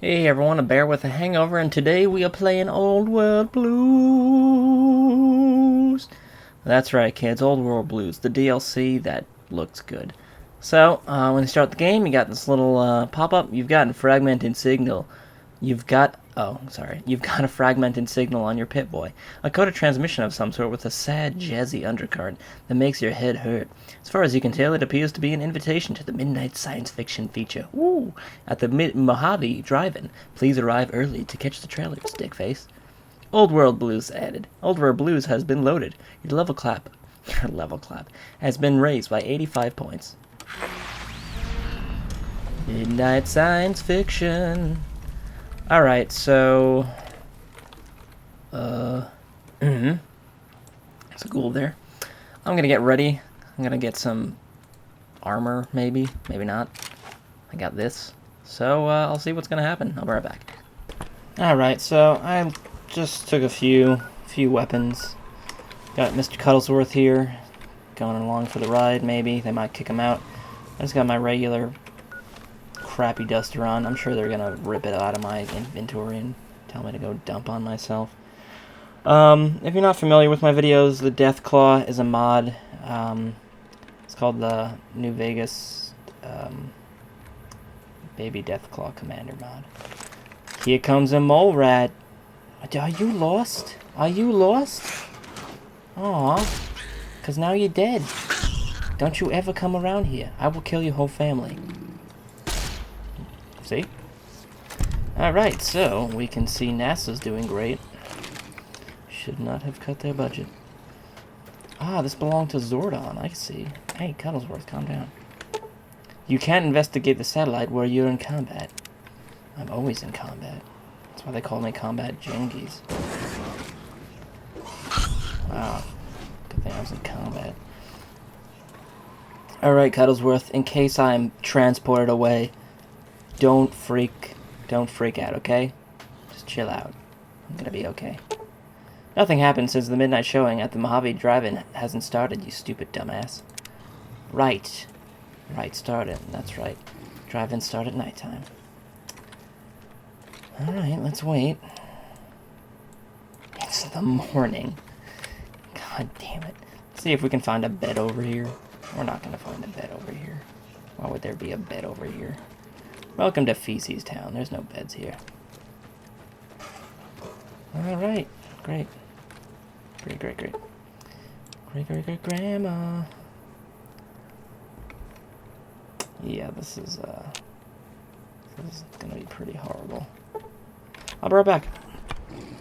Hey everyone, a bear with a hangover, and today we are playing Old World Blues. That's right, kids, Old World Blues, the DLC that looks good. So, when you start the game, you got this little pop-up. You've got a fragmented signal. You've got a fragmented signal on your Pip-Boy. A coded transmission of some sort with a sad, jazzy undercurrent that makes your head hurt. As far as you can tell, it appears to be an invitation to the midnight science fiction feature. Ooh, at the Mojave Drive-In. Please arrive early to catch the trailers, dickface. Old World Blues added. Old World Blues has been loaded. Your level clap has been raised by 85 points. Midnight science fiction. Alright, so... there's a ghoul there. I'm gonna get ready. I'm gonna get some armor, maybe. Maybe not. I got this. So, I'll see what's gonna happen. I'll be right back. Alright, so I just took a few weapons. Got Mr. Cuddlesworth here. Going along for the ride, maybe. They might kick him out. I just got my regular crappy duster on. I'm sure they're gonna rip it out of my inventory and tell me to go dump on myself. If you're not familiar with my videos, the Deathclaw is a mod. It's called the New Vegas Baby Deathclaw Commander mod. Here comes a mole rat. Are you lost? Are you lost? Aw, 'cause now you're dead. Don't you ever come around here. I will kill your whole family. See? Alright, so we can see NASA's doing great. Should not have cut their budget. Ah, this belonged to Zordon, I see. Hey, Cuddlesworth, calm down. You can't investigate the satellite where you're in combat. I'm always in combat. That's why they call me Combat Jengies. Wow. Good thing I was in combat. Alright, Cuddlesworth, in case I'm transported away, don't freak out, okay? Just chill out. I'm gonna be okay. Nothing happened since the midnight showing at the Mojave Drive-In hasn't started, you stupid dumbass. Right, started. That's right. Drive-In start at nighttime. Alright, let's wait. It's the morning. God damn it. Let's see if we can find a bed over here. We're not gonna find a bed over here. Why would there be a bed over here? Welcome to Feces Town. There's no beds here. Alright. Great. Great. Great grandma. Yeah, this is gonna be pretty horrible. I'll be right back.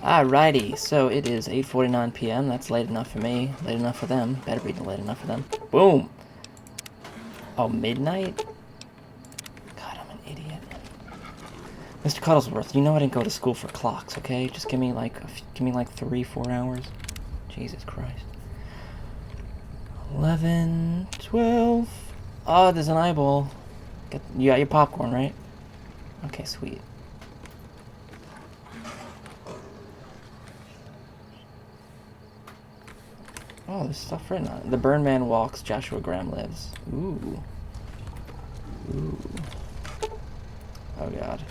Alrighty, so it is 8:49 p.m. That's late enough for me. Late enough for them. Better be late enough for them. Boom! Oh, midnight? God, I'm an idiot. Mr. Cuddlesworth, you know I didn't go to school for clocks, okay? Just give me like 3-4 hours. Jesus Christ. 11, 12. Oh, there's an eyeball. You got your popcorn, right? Okay, sweet. Oh, there's stuff written on it. The Burn Man walks, Joshua Graham lives. Ooh. Oh, God.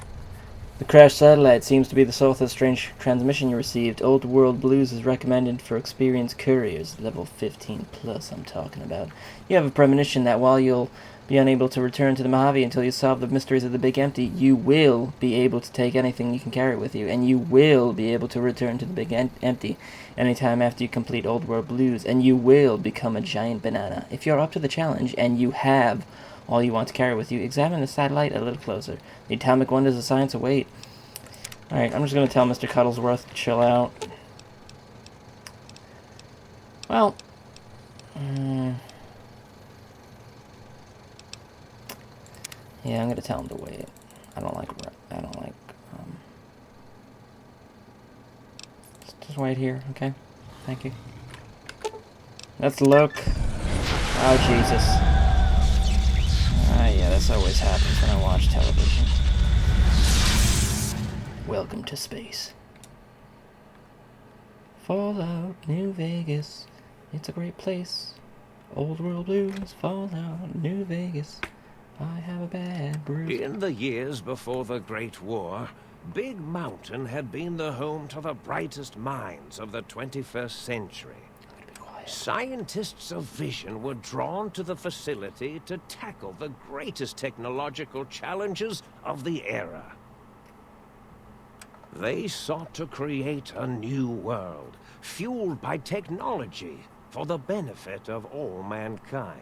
The crashed satellite seems to be the source of the strange transmission you received. Old World Blues is recommended for experienced couriers. Level 15 plus I'm talking about. You have a premonition that while you'll be unable to return to the Mojave until you solve the mysteries of the Big Empty, you will be able to take anything you can carry with you, and you will be able to return to the Big Empty anytime after you complete Old World Blues, and you will become a giant banana. If you're up to the challenge, and you have all you want to carry with you, examine the satellite a little closer. The atomic wonders of science await. Alright, I'm just going to tell Mr. Cuddlesworth to chill out. Well, yeah, I'm going to tell him to wait. I don't like, just wait here, okay? Thank you. Let's look. Oh, Jesus. Yeah, this always happens when I watch television. Welcome to space. Fallout, New Vegas. It's a great place. Old World Blues, Fallout, New Vegas. I have a bad bruise. In the years before the Great War, Big Mountain had been the home to the brightest minds of the 21st century. Scientists of vision were drawn to the facility to tackle the greatest technological challenges of the era. They sought to create a new world, fueled by technology for the benefit of all mankind.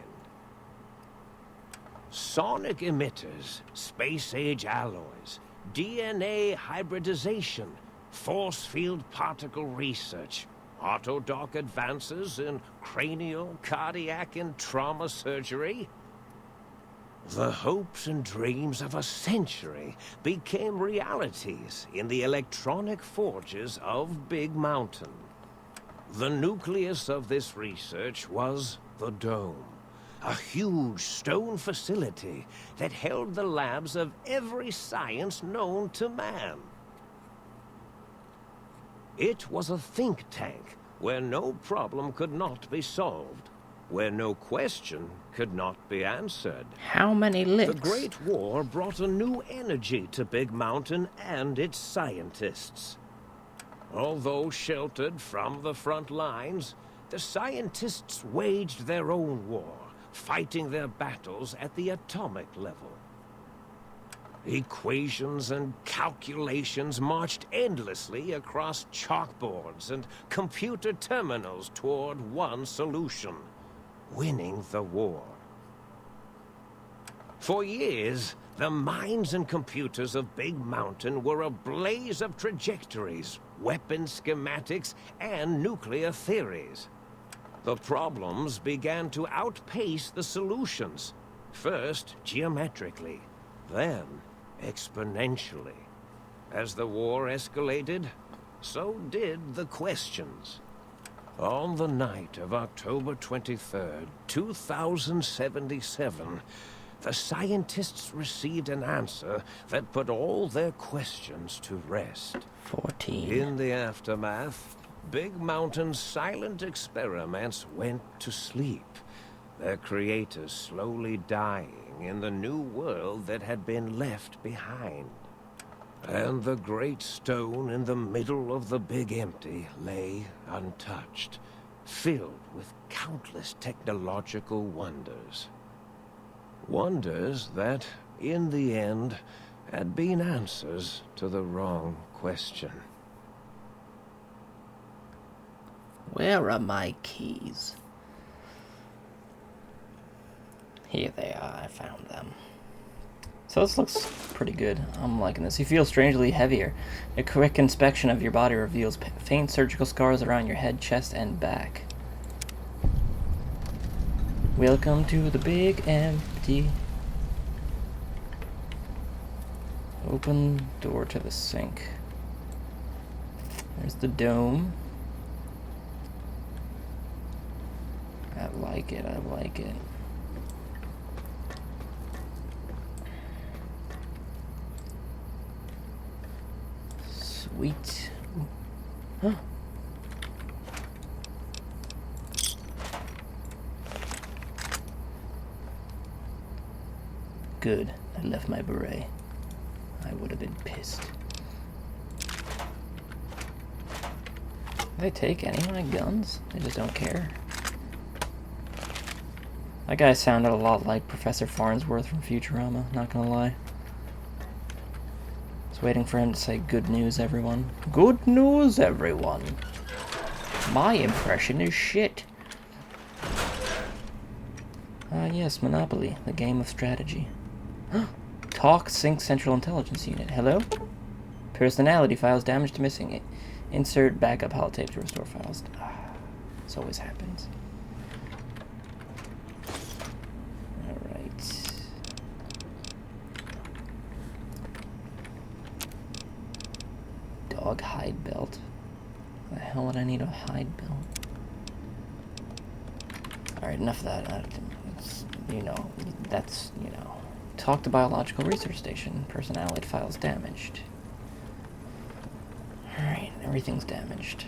Sonic emitters, space-age alloys, DNA hybridization, force field particle research, autodoc advances in cranial, cardiac, and trauma surgery. The hopes and dreams of a century became realities in the electronic forges of Big Mountain. The nucleus of this research was the Dome, a huge stone facility that held the labs of every science known to man. It was a think tank where no problem could not be solved, where no question could not be answered. How many licks? The Great War brought a new energy to Big Mountain and its scientists. Although sheltered from the front lines, the scientists waged their own war, fighting their battles at the atomic level. Equations and calculations marched endlessly across chalkboards and computer terminals toward one solution: winning the war. For years, the minds and computers of Big Mountain were a blaze of trajectories, weapon schematics, and nuclear theories. The problems began to outpace the solutions, first geometrically, then exponentially. As the war escalated, so did the questions. On the night of October 23rd, 2077, the scientists received an answer that put all their questions to rest. 14. In the aftermath, Big Mountain's silent experiments went to sleep, their creators slowly dying in the new world that had been left behind. And the great stone in the middle of the Big Empty lay untouched, filled with countless technological wonders. Wonders that, in the end, had been answers to the wrong question. Where are my keys? Here they are, I found them. So this looks pretty good. I'm liking this. You feel strangely heavier. A quick inspection of your body reveals faint surgical scars around your head, chest, and back. Welcome to the Big Empty. Open door to the sink. There's the dome. I like it, I like it. Sweet. Huh. Good. I left my beret. I would have been pissed. They take any of my guns? They just don't care. That guy sounded a lot like Professor Farnsworth from Futurama, not gonna lie. I was waiting for him to say, "Good news, everyone." Good news, everyone. My impression is shit. Yes, Monopoly, the game of strategy. Talk Sync Central Intelligence Unit. Hello? Personality files damaged to missing. Insert backup holotape to restore files. This always happens. Alright. Dog hide belt. Why the hell would I need a hide belt? Alright, enough of that. That's. Talk to Biological Research Station. Personality files damaged. Alright, everything's damaged.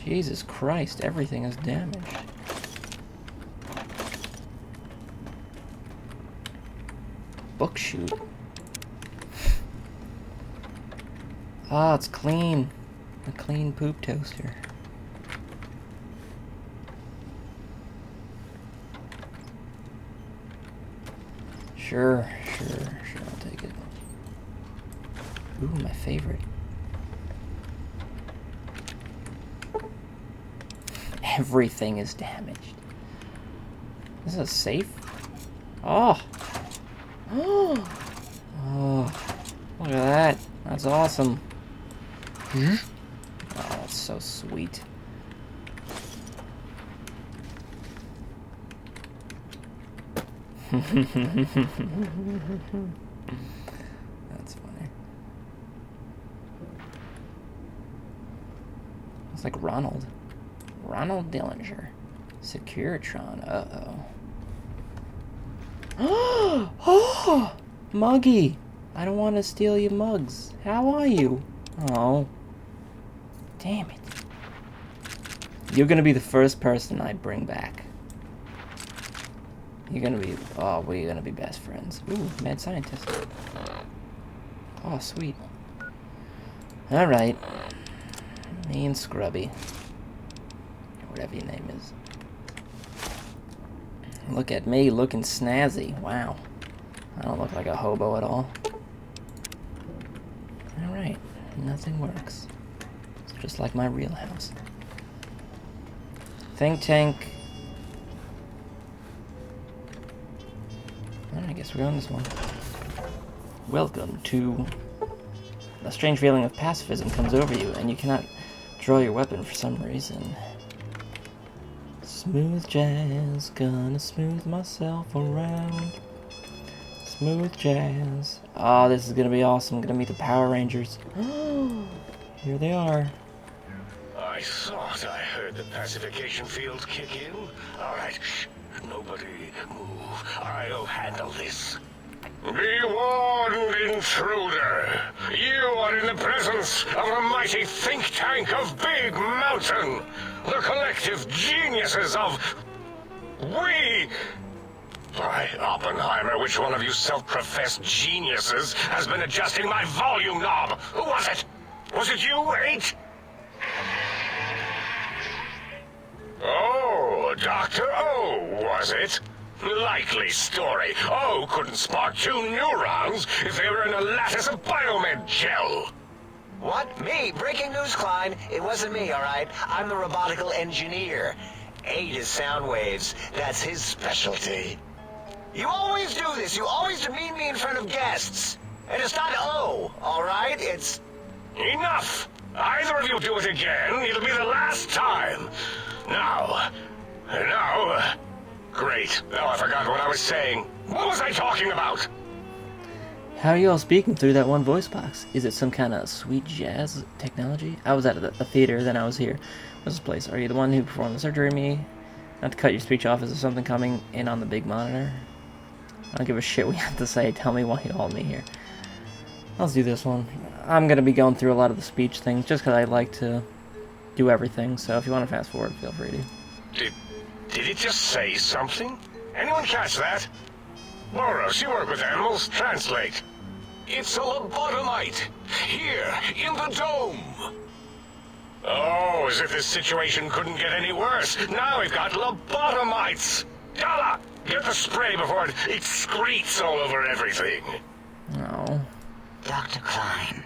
Jesus Christ, everything is damaged. Book chute. Ah, it's clean. A clean poop toaster. Sure, I'll take it. Ooh, my favorite. Everything is damaged. This is a safe? Oh! Oh, look at that. That's awesome. Oh, that's so sweet. That's funny. It's like Ronald. Ronald Dillinger. Securitron. Uh-oh. Oh! Muggy! I don't want to steal your mugs. How are you? Oh. Damn it. You're gonna be the first person I bring back. You're gonna be... Oh, we're gonna be best friends. Ooh, mad scientist. Oh, sweet. Alright. Me and Scrubby. Whatever your name is. Look at me, looking snazzy. Wow. I don't look like a hobo at all. Alright. Nothing works. It's just like my real house. Think tank. I guess we're going this one. Welcome to... A strange feeling of pacifism comes over you, and you cannot draw your weapon for some reason. Smooth jazz, gonna smooth myself around. Smooth jazz. Oh, this is gonna be awesome. I'm gonna meet the Power Rangers. Here they are. I thought I heard the pacification field kick in. Alright, shh. Nobody move. I'll handle this. Be warned, intruder. You are in the presence of a mighty think tank of Big Mountain. The collective geniuses of... We... By Oppenheimer, which one of you self-professed geniuses has been adjusting my volume knob? Who was it? Was it you, 8? Oh, Dr. O, was it? Likely story. O couldn't spark 2 neurons if they were in a lattice of biomed gel. What? Me? Breaking news, Klein. It wasn't me, all right? I'm the robotical engineer. 8 is sound waves. That's his specialty. You always do this. You always demean me in front of guests. And it's not O, all right? It's... Enough! Either of you do it again, it'll be the last time. Now... Great. Now I forgot what I was saying. What was I talking about? How are you all speaking through that one voice box? Is it some kind of sweet jazz technology? I was at a theater, then I was here. What's this place? Are you the one who performed the surgery on me? Not to cut your speech off, is there something coming in on the big monitor? I don't give a shit what you have to say. Tell me why you called me here. Let's do this one. I'm going to be going through a lot of the speech things just because I like to do everything. So if you want to fast forward, feel free to. Did it just say something? Anyone catch that? Boros, you work with animals. Translate. It's a lobotomite. Here, in the dome. Oh, as if this situation couldn't get any worse. Now we've got lobotomites. Dala, get the spray before it excretes all over everything. Oh. Dr. Klein,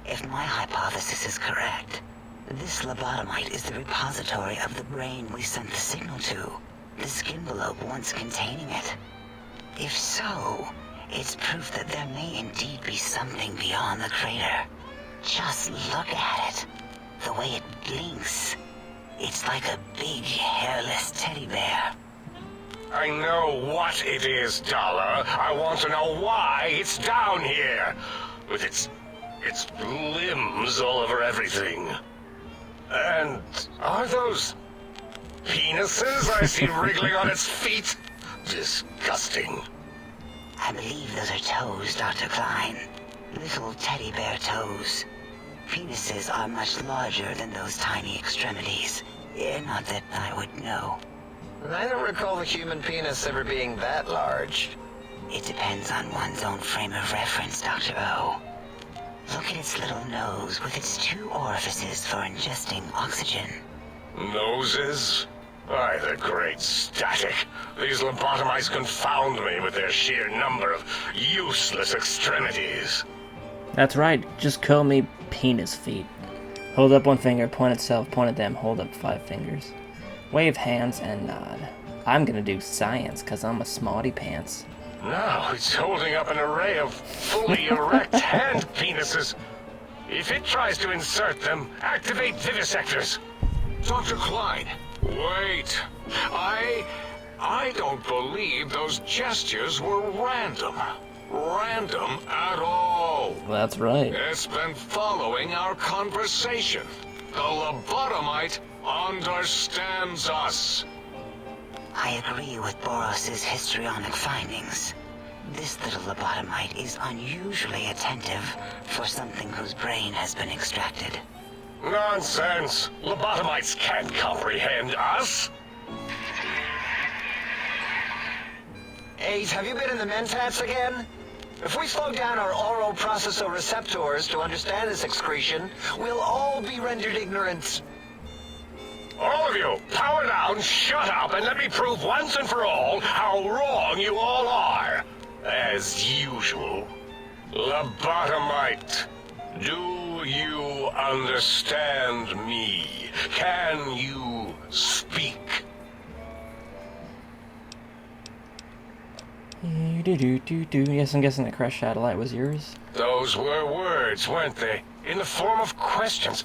if my hypothesis is correct, this lobotomite is the repository of the brain we sent the signal to, the skin envelope once containing it. If so, it's proof that there may indeed be something beyond the crater. Just look at it. The way it blinks. It's like a big, hairless teddy bear. I know what it is, Dala. I want to know why it's down here. With its limbs all over everything. And are those penises I see wriggling on its feet? Disgusting. I believe those are toes, Dr. Klein. Little teddy bear toes. Penises are much larger than those tiny extremities. Not that I would know. I don't recall the human penis ever being that large. It depends on one's own frame of reference, Dr. O. Look at its little nose with its 2 orifices for ingesting oxygen. Noses? By the great static. These lobotomites confound me with their sheer number of useless extremities. That's right, just call me penis feet. Hold up 1 finger, point at self, point at them, hold up 5 fingers. Wave hands and nod. I'm gonna do science, cause I'm a smarty pants. Now it's holding up an array of fully erect hand penises. If it tries to insert them, activate vivisectors. Dr. Klein, wait. I don't believe those gestures were random. Random at all. That's right. It's been following our conversation. The lobotomite understands us. I agree with Boros's histrionic findings. This little lobotomite is unusually attentive for something whose brain has been extracted. Nonsense! Lobotomites can't comprehend us! 8, have you been in the mentats again? If we slow down our oral processoreceptors to understand this excretion, we'll all be rendered ignorant. All of you, power down, shut up, and let me prove once and for all how wrong you all are. As usual. Lobotomite, do you understand me? Can you speak? Yes, I'm guessing the crashed satellite was yours. Those were words, weren't they? In the form of questions.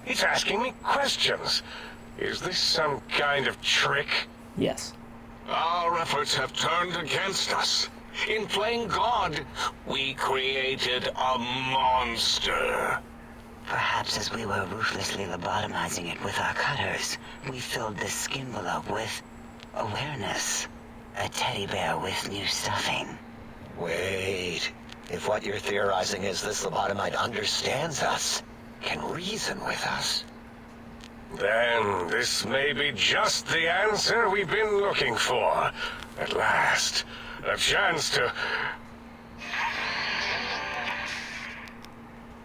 It's asking me questions. Is this some kind of trick? Yes. Our efforts have turned against us. In playing God, we created a monster. Perhaps as we were ruthlessly lobotomizing it with our cutters, we filled the skin envelope with awareness. A teddy bear with new stuffing. Wait. If what you're theorizing is this lobotomite understands us, can reason with us, Then this may be just the answer we've been looking for. At last, a chance to...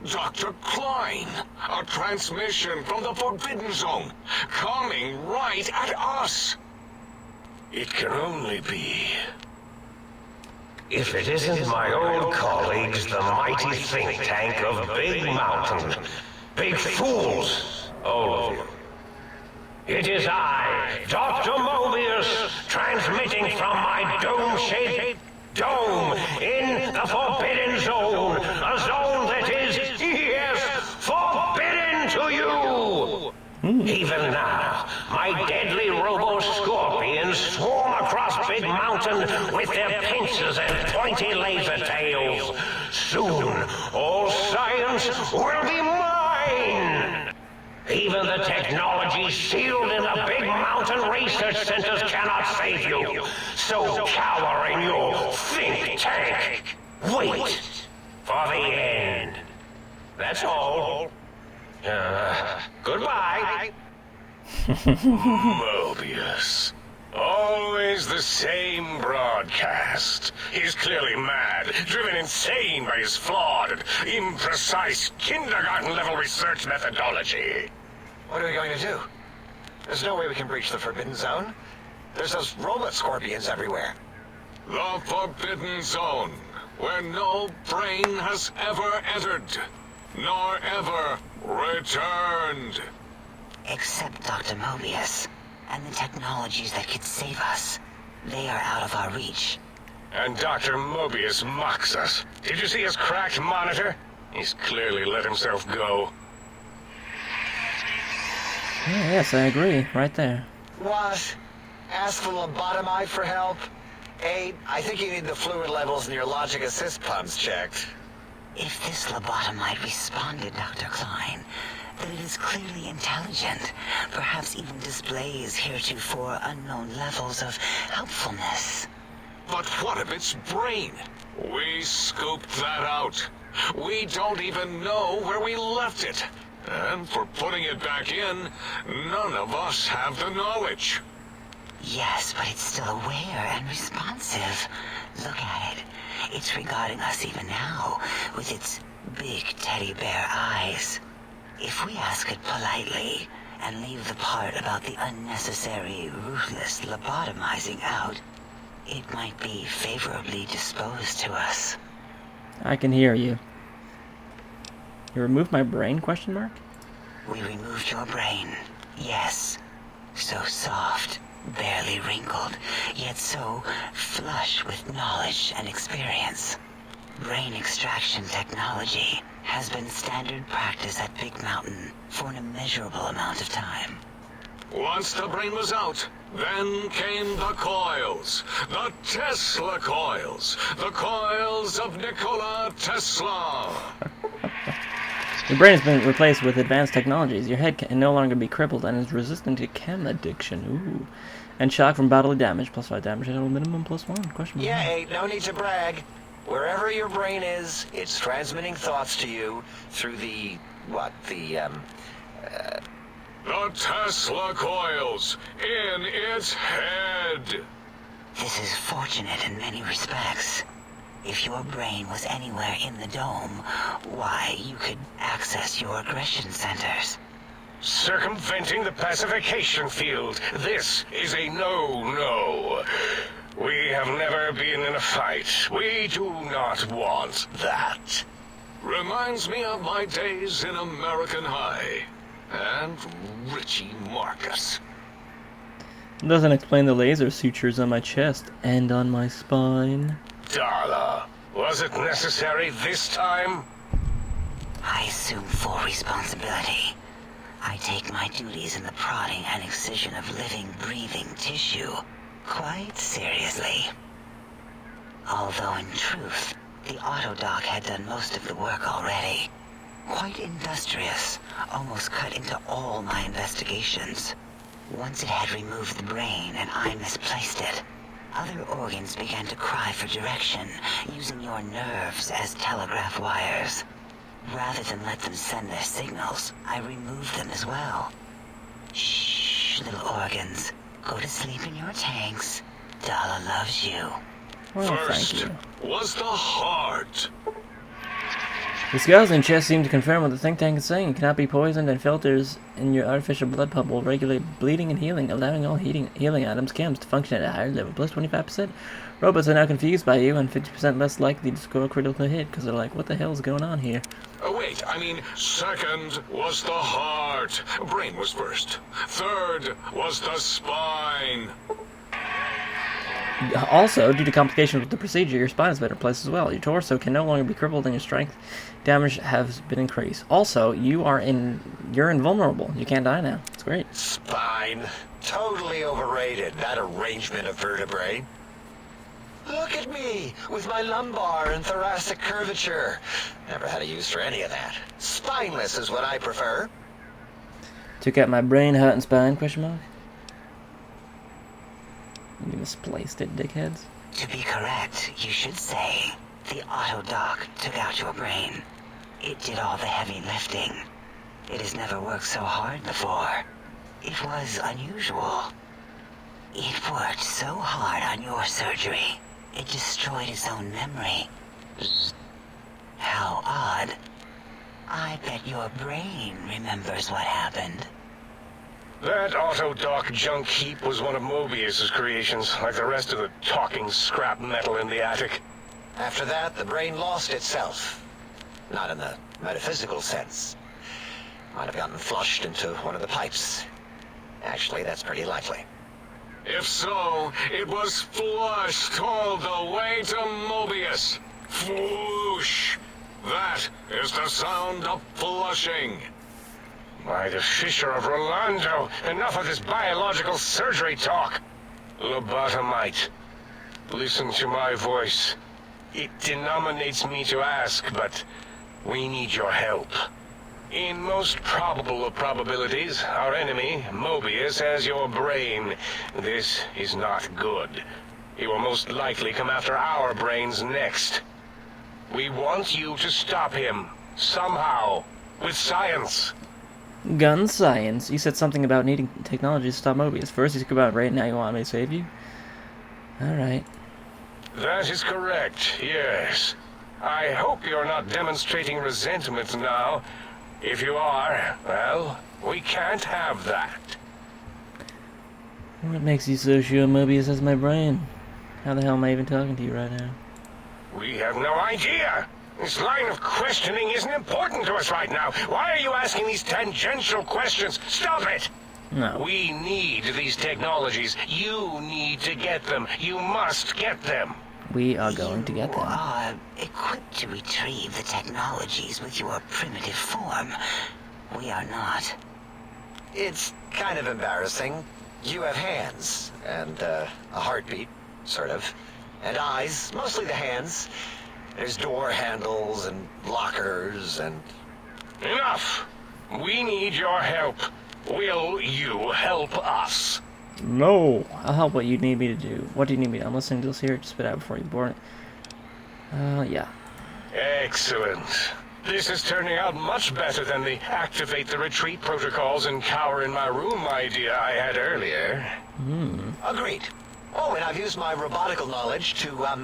Dr. Klein, a transmission from the Forbidden Zone, coming right at us. It can only be... If it isn't my old colleagues, the mighty think tank of Big Mountain. Big fools, all of you. It is I, Dr. Mobius, transmitting from my dome-shaped dome in the Forbidden Zone. A zone that is, yes, forbidden to you! Even now, my deadly robo-scorpions swarm across Big Mountain with their pincers and pointy laser tails. Soon, all science will be mine! Even the technology sealed in the Big Mountain research centers cannot save you. So cower in your think tank. Wait for the end. That's all. Goodbye. Mobius. Always the same broadcast. He's clearly mad, driven insane by his flawed and imprecise kindergarten-level research methodology. what are we going to do? There's no way we can breach the Forbidden Zone. There's those robot scorpions everywhere. The Forbidden Zone, where no brain has ever entered, nor ever returned. Except Dr. Mobius, and the technologies that could save us. They are out of our reach. And Dr. Mobius mocks us. Did you see his cracked monitor? He's clearly let himself go. Yeah, yes, I agree. Right there. What? Ask the lobotomite for help? 8, I think you need the fluid levels in your logic assist pumps checked. If this lobotomite responded, Dr. Klein, then it is clearly intelligent, perhaps even displays heretofore unknown levels of helpfulness. But what of its brain? We scooped that out. We don't even know where we left it. And for putting it back in, none of us have the knowledge. Yes, but it's still aware and responsive. Look at it. It's regarding us even now, with its big teddy bear eyes. If we ask it politely, and leave the part about the unnecessary, ruthless lobotomizing out, it might be favorably disposed to us. I can hear you. You removed my brain, question mark? We removed your brain, yes. So soft, barely wrinkled, yet so flush with knowledge and experience. Brain extraction technology has been standard practice at Big Mountain for an immeasurable amount of time. Once the brain was out, then came the coils. The Tesla coils. The coils of Nikola Tesla. Your brain has been replaced with advanced technologies. Your head can no longer be crippled and is resistant to chem addiction. Ooh. And shock from bodily damage. +5 damage at a minimum +1. Question mark. Yeah, ain't no need to brag. Wherever your brain is, it's transmitting thoughts to you through the Tesla coils in its head. This is fortunate in many respects. If your brain was anywhere in the dome, why, you could access your aggression centers. Circumventing the pacification field. This is a no-no. We have never been in a fight. We do not want that. Reminds me of my days in American High. And Richie Marcus. Doesn't explain the laser sutures on my chest and on my spine. Darla, was it necessary this time? I assume full responsibility. I take my duties in the prodding and excision of living, breathing tissue quite seriously. Although in truth, the autodoc had done most of the work already. Quite industrious, almost cut into all my investigations. Once it had removed the brain and I misplaced it, other organs began to cry for direction, using your nerves as telegraph wires. Rather than let them send their signals, I removed them as well. Shh, little organs. Go to sleep in your tanks. Dala loves you. Well, First thank you. was the heart. The scales and chest seem to confirm what the think tank is saying. It cannot be poisoned, and filters in your artificial blood pump will regulate bleeding and healing, allowing all healing items, chems, to function at a higher level, +25%. Robots are now confused by you, and 50% less likely to score a critical hit, because they're like, what the hell is going on here? Oh, wait, second was the heart. Brain was first. Third was the spine. Also, due to complications with the procedure, your spine has been replaced as well. Your torso can no longer be crippled, and your strength damage has been increased. Also, you're invulnerable. You can't die now. It's great. spine. Totally overrated, that arrangement of vertebrae. Look at me, with my lumbar and thoracic curvature. Never had a use for any of that. Spineless is what I prefer. Took out my brain, heart, and spine, question mark? You misplaced it, dickheads. To be correct, you should say, the autodoc took out your brain. It did all the heavy lifting. It has never worked so hard before. It was unusual. It worked so hard on your surgery, it destroyed its own memory. How odd. I bet your brain remembers what happened. That autodoc junk heap was one of Mobius's creations, like the rest of the talking scrap metal in the attic. After that, the brain lost itself. Not in the metaphysical sense. Might have gotten flushed into one of the pipes. Actually, that's pretty likely. If so, it was flushed all the way to Mobius. Floosh. That is the sound of flushing. By the Fisher of Rolando, enough of this biological surgery talk. Lobotomite, listen to my voice. It denominates me to ask, but we need your help. In most probable of probabilities, our enemy, Mobius, has your brain. This is not good. He will most likely come after our brains next. We want you to stop him. Somehow. With science. Gun science. You said something about needing technology to stop Mobius. First you spoke about raid, now you want me to save you? Alright. That is correct, yes. I hope you're not demonstrating resentment now. If you are, well, we can't have that. What makes you so sure Mobius has my brain? How the hell am I even talking to you right now? We have no idea. This line of questioning isn't important to us right now. Why are you asking these tangential questions? Stop it! No. We need these technologies. You need to get them. You must get them. We are going to get You them. are equipped to retrieve the technologies with your primitive form. We are not. It's kind of embarrassing. You have hands, and a heartbeat, sort of. And eyes, mostly the hands. There's door handles and lockers and... Enough! We need your help. Will you help us? No! I'll help what you need me to do. What do you need me to do? I'm listening to this here. Just spit out before you board it. Yeah. Excellent. This is turning out much better than the activate the retreat protocols and cower in my room idea I had earlier. Agreed. Oh, and I've used my robotical knowledge to,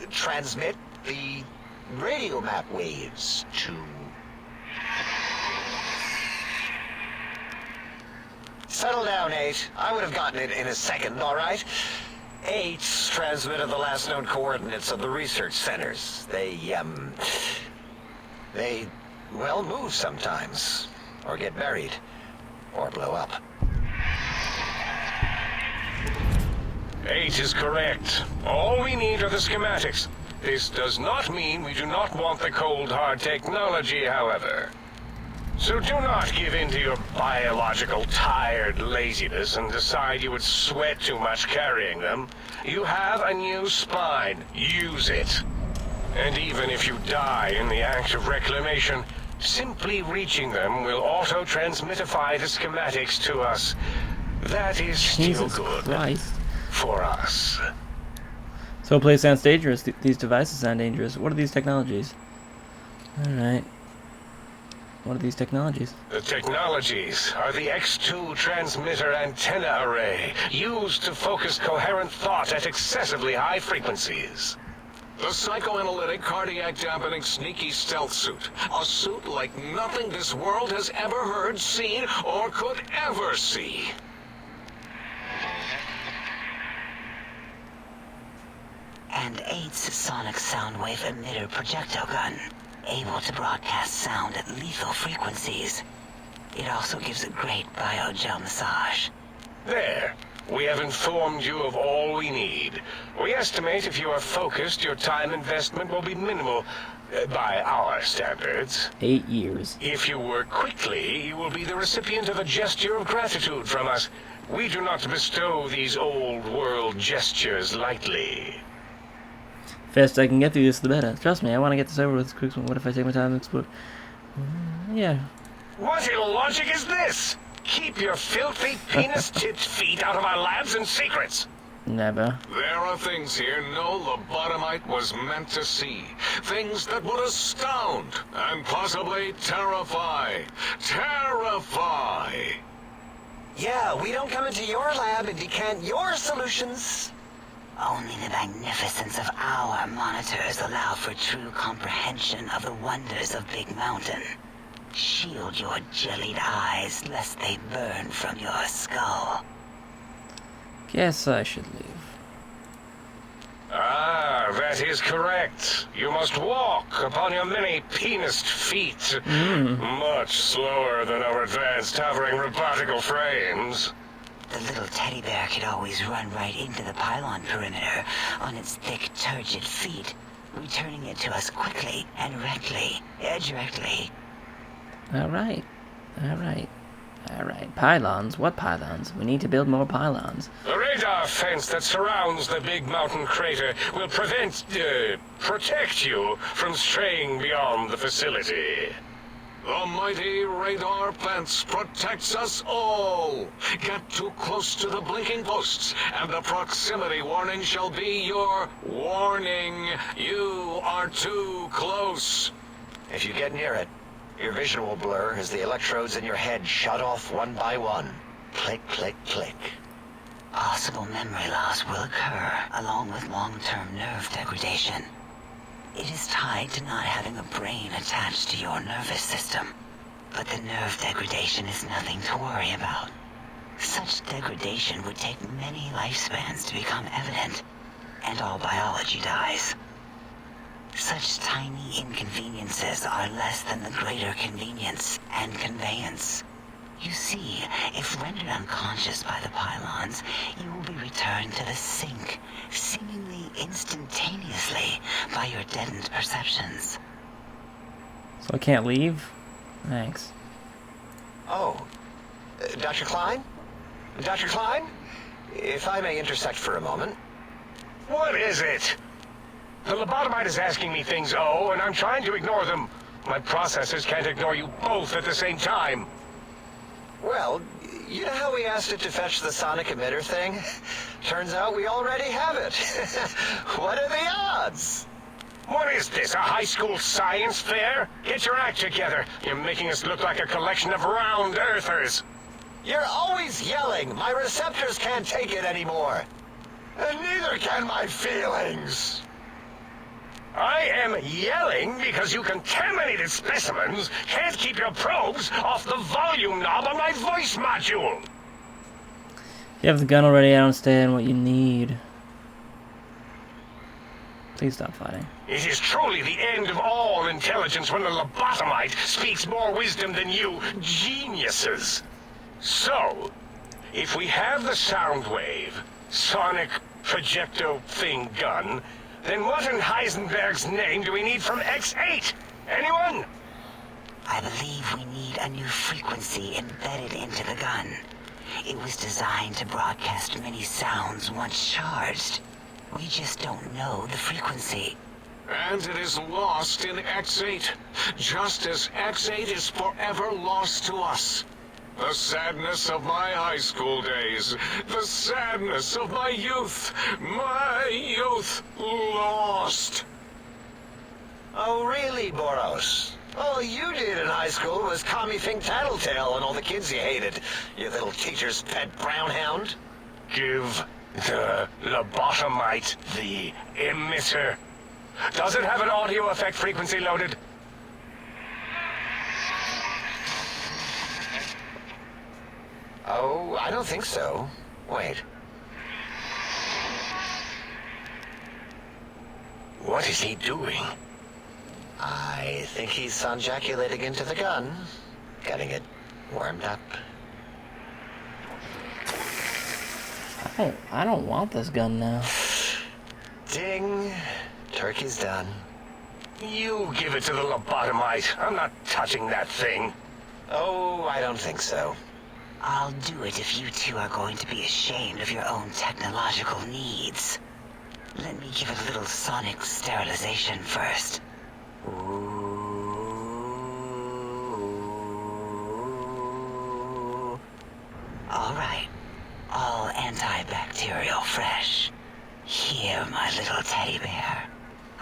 transmit the radio map waves to... Settle down, 8. I would have gotten it in a second, all right? 8's transmitted the last known coordinates of the research centers. They, well, move sometimes. Or get buried. Or blow up. 8 is correct. All we need are the schematics. This does not mean we do not want the cold hard technology, however. So do not give in to your biological tired laziness and decide you would sweat too much carrying them. You have a new spine. Use it. And even if you die in the act of reclamation, simply reaching them will auto-transmitify the schematics to us. That is still Jesus good. Christ. For us. So a place sounds dangerous. These devices sound dangerous. What are these technologies? Alright. What are these technologies? The technologies are the X2 transmitter antenna array, used to focus coherent thought at excessively high frequencies. The psychoanalytic, cardiac dampening, sneaky stealth suit. A suit like nothing this world has ever heard, seen, or could ever see. And 8's sonic soundwave emitter projectile gun, able to broadcast sound at lethal frequencies. It also gives a great biogel massage. There. We have informed you of all we need. We estimate if you are focused, your time investment will be minimal, by our standards. 8 years. If you work quickly, you will be the recipient of a gesture of gratitude from us. We do not bestow these old world gestures lightly. Faster I can get through this, the better. Trust me, I want to get this over with as quick as what if I take my time to explore? Yeah. What illogic is this? Keep your filthy, penis-tipped feet out of our labs and secrets. Never. There are things here no lobotomite was meant to see. Things that would astound and possibly terrify. Terrify! Yeah, we don't come into your lab and decant your solutions. Only the magnificence of our monitors allow for true comprehension of the wonders of Big Mountain. Shield your jellied eyes lest they burn from your skull. Guess I should leave. Ah, that is correct. You must walk upon your many penised feet. Much slower than our advanced hovering robotical frames. The little teddy bear could always run right into the pylon perimeter on its thick, turgid feet, returning it to us quickly and directly. Alright. Pylons? What pylons? We need to build more pylons. The radar fence that surrounds the big mountain crater will protect you from straying beyond the facility. The mighty radar fence protects us all. Get too close to the blinking posts, and the proximity warning shall be your warning. You are too close. If you get near it, your vision will blur as the electrodes in your head shut off one by one. Click, click, click. Possible memory loss will occur, along with long-term nerve degradation. It is tied to not having a brain attached to your nervous system. But the nerve degradation is nothing to worry about. Such degradation would take many lifespans to become evident, and all biology dies. Such tiny inconveniences are less than the greater convenience and conveyance. You see, if rendered unconscious by the pylons, you will be returned to the sink, seemingly instantaneously by your deadened perceptions. So I can't leave? Thanks. Oh, Dr. Klein? Dr. Klein? If I may intersect for a moment. What is it? The lobotomite is asking me things, and I'm trying to ignore them. My processors can't ignore you both at the same time. Well, you know how we asked it to fetch the sonic emitter thing? Turns out we already have it. What are the odds? What is this, a high school science fair? Get your act together. You're making us look like a collection of round earthers. You're always yelling. My receptors can't take it anymore. And neither can my feelings. I am yelling because you contaminated specimens can't keep your probes off the volume knob on my voice module. You have the gun already. I don't understand what you need. Please stop fighting. It is truly the end of all intelligence when the lobotomite speaks more wisdom than you geniuses. So, if we have the sound wave, sonic projecto thing gun, then what in Heisenberg's name do we need from X8? Anyone? I believe we need a new frequency embedded into the gun. It was designed to broadcast many sounds once charged. We just don't know the frequency. And it is lost in X8, just as X8 is forever lost to us. The sadness of my high school days, the sadness of my youth lost. Oh, really, Boros? All you did in high school was call me Fink Tattletale and all the kids you hated, you little teacher's pet brown hound. Give the lobotomite the emitter. Does it have an audio effect frequency loaded? Oh, I don't think so. Wait. What is he doing? I think he's sonjaculating into the gun, getting it warmed up. I don't want this gun now. Ding. Turkey's done. You give it to the lobotomite. I'm not touching that thing. Oh, I don't think so. I'll do it if you two are going to be ashamed of your own technological needs. Let me give it a little sonic sterilization first. Ooh. All right. All antibacterial fresh. Here, my little teddy bear.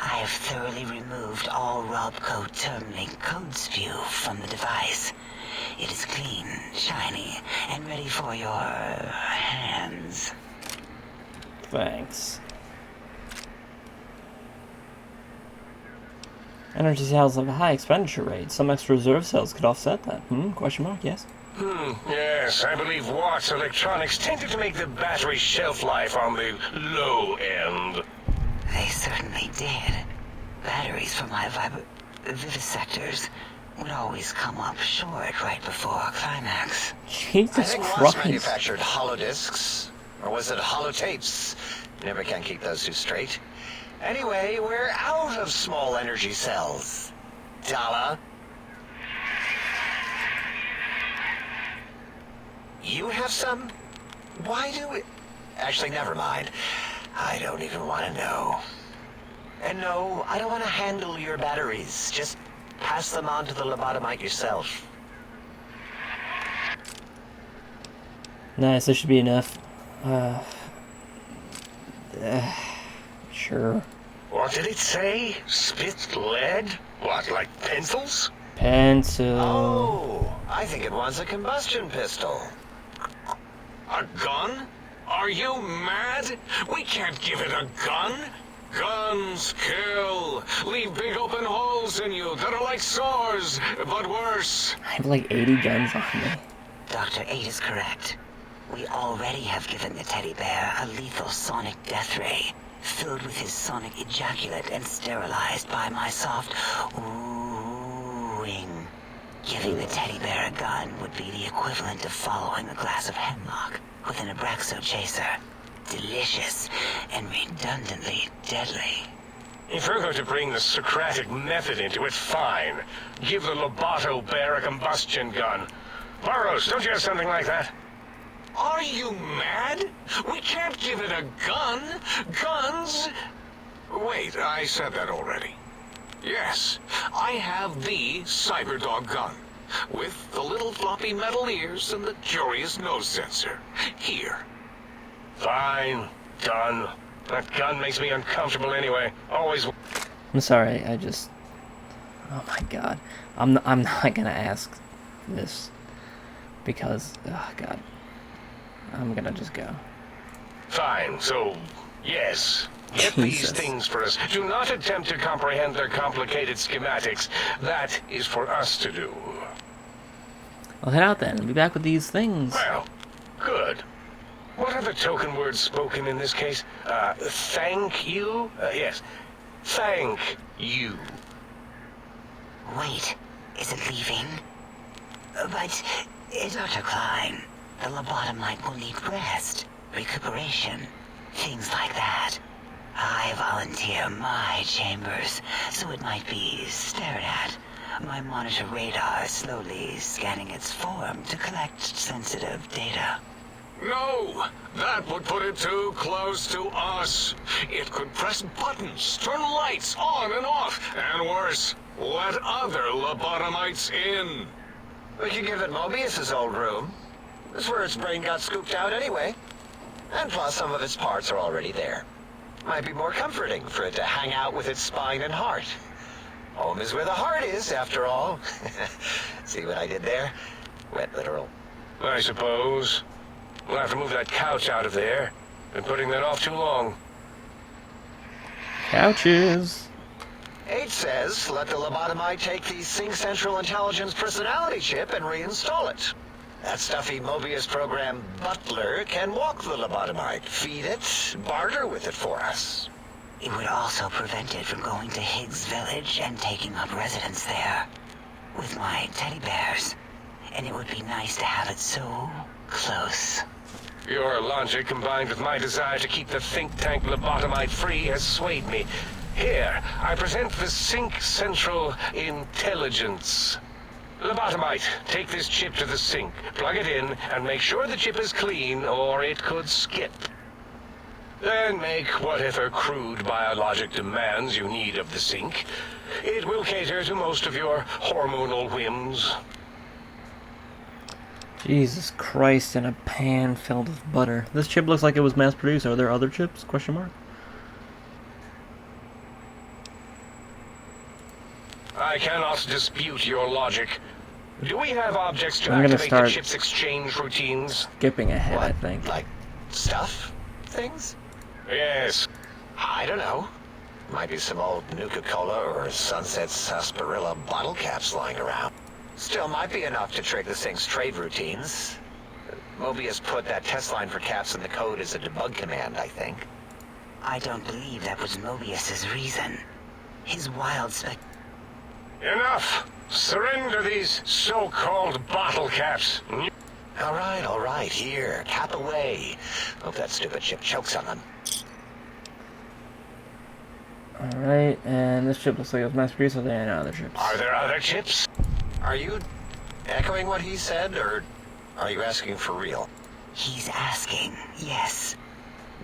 I have thoroughly removed all Robco Termlink code spew from the device. It is clean, shiny, and ready for your hands. Thanks. Energy cells have a high expenditure rate. Some extra reserve cells could offset that. Question mark, yes. Yes, I believe Watt's Electronics tended to make the battery shelf life on the low end. They certainly did. Batteries for my vivisectors would always come up short right before climax. I Jesus think Watts Christ. manufactured holodiscs. Or was it holotapes? Never can keep those two straight. Anyway, we're out of small energy cells. Dala. You have some? Why do we... Actually, never mind. I don't even want to know. And no, I don't want to handle your batteries. Just Pass them on to the lobotomite yourself. Nice, this should be enough. Sure. What did it say? Spit lead? What, like pencils? Pencil. Oh, I think it wants a combustion pistol. A gun? Are you mad? We can't give it a gun. Guns kill. Leave big open holes in you that are like sores, but worse. I have like 80 guns on me. Dr. 8 is correct. We already have given the teddy bear a lethal sonic death ray, filled with his sonic ejaculate and sterilized by my soft oohing. Giving the teddy bear a gun would be the equivalent of following a glass of hemlock with an Abraxo chaser. Delicious and redundantly deadly. If we're going to bring the Socratic method into it, fine. Give the Lobato bear a combustion gun. Burroughs, don't you have something like that? Are you mad? We can't give it a gun. Guns... Wait, I said that already. Yes, I have the Cyberdog gun, with the little floppy metal ears and the curious nose sensor. Here. Fine. Done. That gun makes me uncomfortable anyway. Always... I'm sorry, I just... Oh my god. I'm not gonna ask this. Because, oh god. I'm gonna just go. Fine, so... Yes. Get these Jesus. things for us. Do not attempt to comprehend their complicated schematics. That is for us to do. I'll head out then. I'll be back with these things. Well, good. What are the token words spoken in this case? Thank you? Yes. Thank you. Wait, is it leaving? But, Dr. Klein, the lobotomite will need rest, recuperation, things like that. I volunteer my chambers, so it might be stared at. My monitor radar is slowly scanning its form to collect sensitive data. No, that would put it too close to us. It could press buttons, turn lights on and off, and worse, let other lobotomites in. We could give it Mobius's old room. That's where its brain got scooped out anyway. And plus, some of its parts are already there. Might be more comforting for it to hang out with its spine and heart. Home is where the heart is, after all. See what I did there? Wet literal. I suppose. We'll have to move that couch out of there. Been putting that off too long. Couches. 8 says, let the lobotomite take the Sync Central Intelligence personality chip and reinstall it. That stuffy Mobius program butler can walk the lobotomite, feed it, barter with it for us. It would also prevent it from going to Higgs Village and taking up residence there with my teddy bears. And it would be nice to have it so close. Your logic, combined with my desire to keep the think tank lobotomite free, has swayed me. Here, I present the Sync Central Intelligence. Lobotomite, take this chip to the sink, plug it in, and make sure the chip is clean, or it could skip. Then make whatever crude biologic demands you need of the sink. It will cater to most of your hormonal whims. Jesus Christ, in a pan filled with butter. This chip looks like it was mass produced. Are there other chips? Question mark. I cannot dispute your logic. Do we have objects to I'm gonna activate the chip's exchange routines? Skipping ahead, What? I think. Like, stuff? Things? Yes. I don't know. Might be some old Nuka-Cola or Sunset Sarsaparilla bottle caps lying around. Still might be enough to trigger the Sync's trade routines. Mobius put that test line for caps in the code as a debug command, I think. I don't believe that was Mobius's reason. His wild Enough! Surrender these so-called bottle caps. All right, here, cap away. Hope that stupid chip chokes on them. Alright, and this chip looks like it was mass produced, so there are no other chips. Are there other chips? Are you echoing what he said, or are you asking for real? He's asking, yes.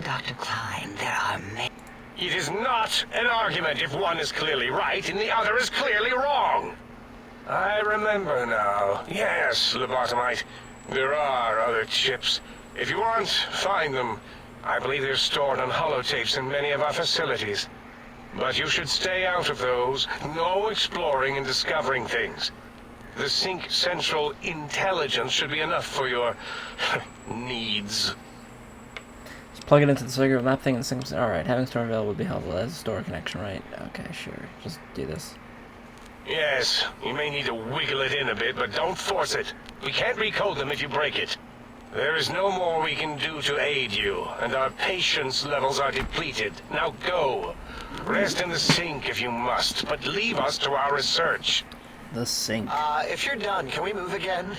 Dr. Klein, there are many... It is not an argument if one is clearly right and the other is clearly wrong. I remember now. Yes, lobotomite. There are other chips. If you want, find them. I believe they're stored on holotapes in many of our facilities. But you should stay out of those. No exploring and discovering things. The Sync Central Intelligence should be enough for your needs. Just plug it into the circuit map thing and sync. Alright, having store available would be helpful. That's a store connection, right? Okay, sure. Just do this. Yes, you may need to wiggle it in a bit, but don't force it. We can't recode them if you break it. There is no more we can do to aid you, and our patience levels are depleted. Now go. Rest in the sink if you must, but leave us to our research. The sink. If you're done, can we move again?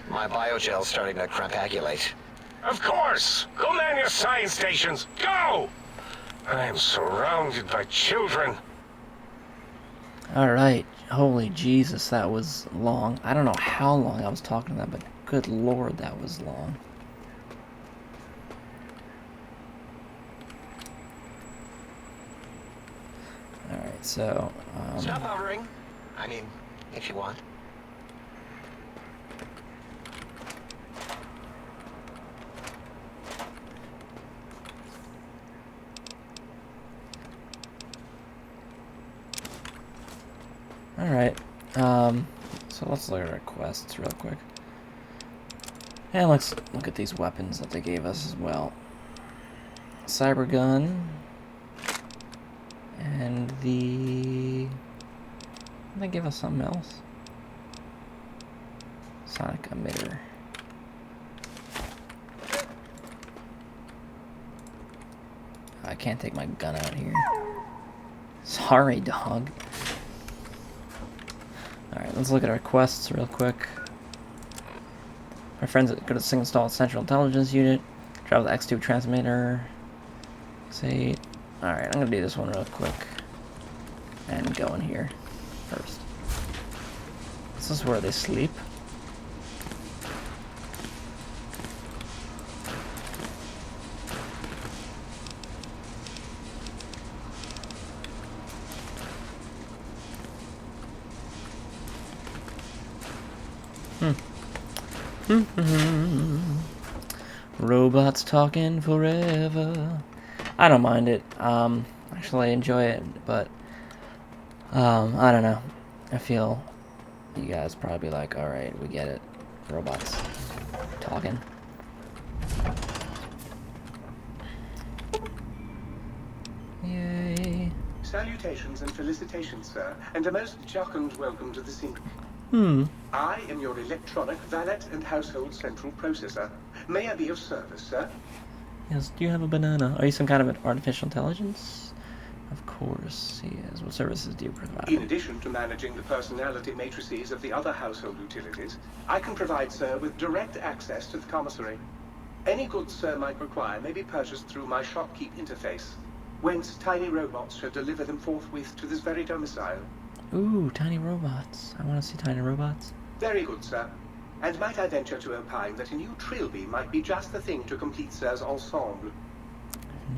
My biogel's starting to crampagulate. Of course! Go man your science stations! Go! I am surrounded by children. Alright. Holy Jesus, that was long. I don't know how long I was talking to that, but good lord, that was long. Alright, so... Stop hovering. I mean, if you want. Alright, so let's look at our quests real quick. And let's look at these weapons that they gave us as well. Cyber gun. And the... Did they give us something else? Sonic emitter. I can't take my gun out here. Sorry, dog. Alright, let's look at our quests real quick. Our friends go to the install Central Intelligence Unit. Travel the X2 transmitter. Say, alright, I'm gonna do this one real quick. And go in here first. This is where they sleep. Robots talking forever. I don't mind it. Actually, I enjoy it, but I don't know. I feel you guys probably be like, alright, we get it. Robots talking. Yay. Salutations and felicitations, sir, and a most jocund welcome to the scene. I am your electronic valet and household central processor. May I be of service, sir? Yes, do you have a banana? Are you some kind of an artificial intelligence? Of course, he is. What services do you provide? In addition to managing the personality matrices of the other household utilities, I can provide, sir, with direct access to the commissary. Any goods sir might require may be purchased through my shopkeep interface, whence tiny robots shall deliver them forthwith to this very domicile. Ooh, tiny robots. I want to see tiny robots. Very good, sir. And might I venture to opine that a new trilby might be just the thing to complete sir's ensemble?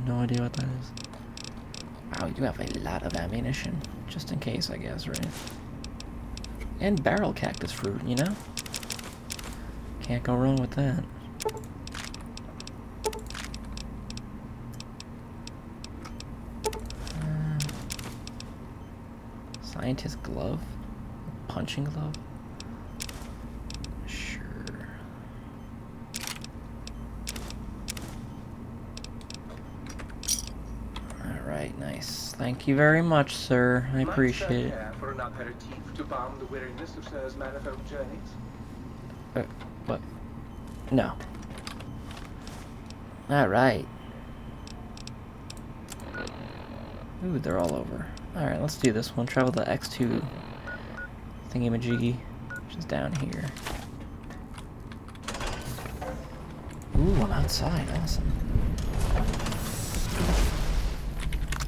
No idea what that is. Wow, you have a lot of ammunition. Just in case, I guess, right? And barrel cactus fruit, you know? Can't go wrong with that. Scientist glove? Punching glove? Sure. Alright, nice. Thank you very much, sir. I appreciate it. Care for an aperitif to balm the weariness of sir's manifold journeys? What? No. Alright. Ooh, they're all over. Alright, let's do this one. Travel to X2 thingy-majiggy, which is down here. Ooh, I'm outside. Awesome.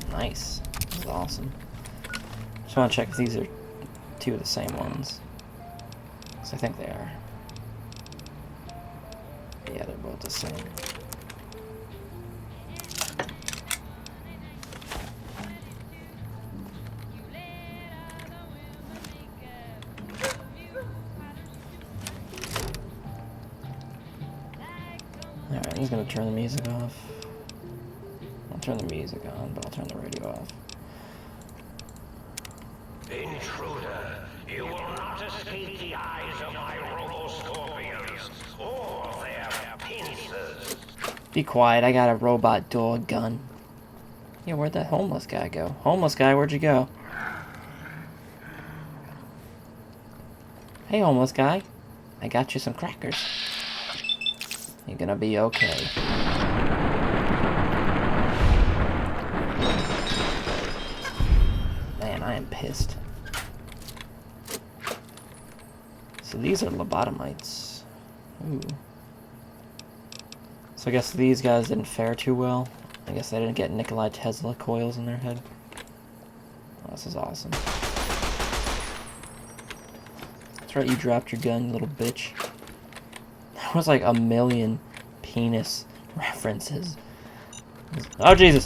Nice. This is awesome. Just want to check if these are two of the same ones. Because I think they are. Yeah, they're both the same. Alright, I'm just gonna turn the music off. I'll turn the music on, but I'll turn the radio off. Intruder, you will not escape the eyes of my robo-scorpions or their pincers. Be quiet, I got a robot dog gun. Yeah, where'd that homeless guy go? Homeless guy, where'd you go? Hey, homeless guy. I got you some crackers. You're gonna be okay. Man, I am pissed. So these are lobotomites. Ooh. So I guess these guys didn't fare too well. I guess they didn't get Nikola Tesla coils in their head. Oh, this is awesome. That's right, you dropped your gun, you little bitch. There was like a million penis references. Oh, Jesus!